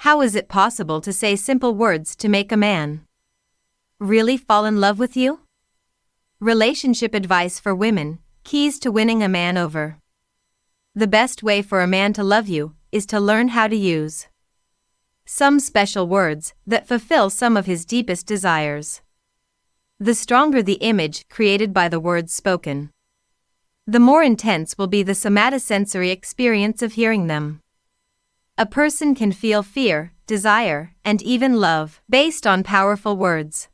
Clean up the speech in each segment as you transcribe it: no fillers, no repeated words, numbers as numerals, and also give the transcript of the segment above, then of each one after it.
How is it possible to say simple words to make a man really fall in love with you? Relationship advice for women, keys to winning a man over. The best way for a man to love you is to learn how to use some special words that fulfill some of his deepest desires. The stronger the image created by the words spoken, the more intense will be the somatosensory experience of hearing them. A person can feel fear, desire, and even love based on powerful words.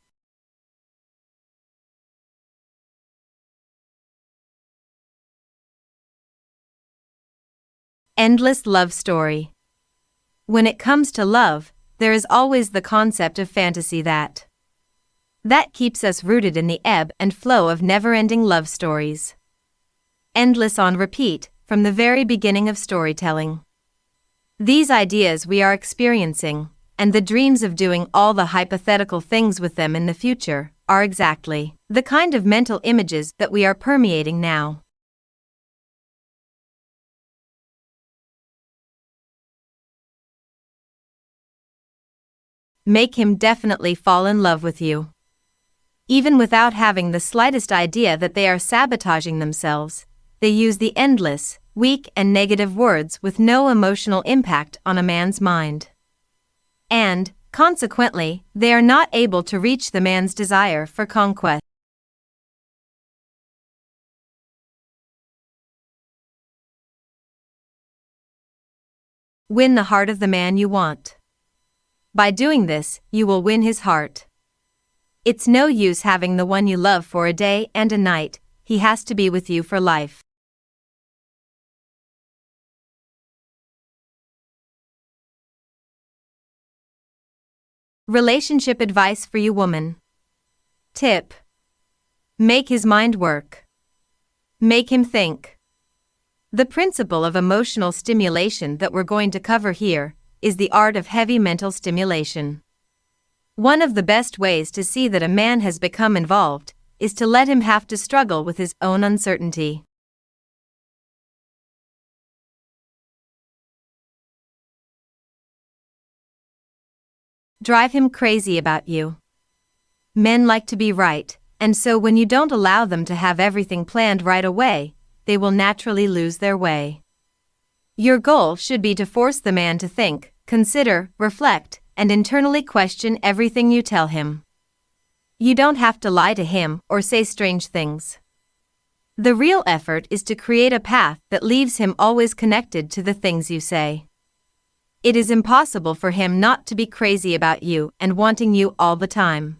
Endless love story. When it comes to love, there is always the concept of fantasy that keeps us rooted in the ebb and flow of never-ending love stories. Endless on repeat, from the very beginning of storytelling. These ideas we are experiencing, and the dreams of doing all the hypothetical things with them in the future, are exactly the kind of mental images that we are permeating now. Make him definitely fall in love with you. Even without having the slightest idea that they are sabotaging themselves, they use the endless, weak and negative words with no emotional impact on a man's mind. And, consequently, they are not able to reach the man's desire for conquest. Win the heart of the man you want. By doing this, you will win his heart. It's no use having the one you love for a day and a night, he has to be with you for life. Relationship advice for you woman. Tip. Make his mind work. Make him think. The principle of emotional stimulation that we're going to cover here is the art of heavy mental stimulation. One of the best ways to see that a man has become involved is to let him have to struggle with his own uncertainty. Drive him crazy about you. Men like to be right, and so when you don't allow them to have everything planned right away, they will naturally lose their way. Your goal should be to force the man to think, consider, reflect, and internally question everything you tell him. You don't have to lie to him or say strange things. The real effort is to create a path that leaves him always connected to the things you say. It is impossible for him not to be crazy about you and wanting you all the time.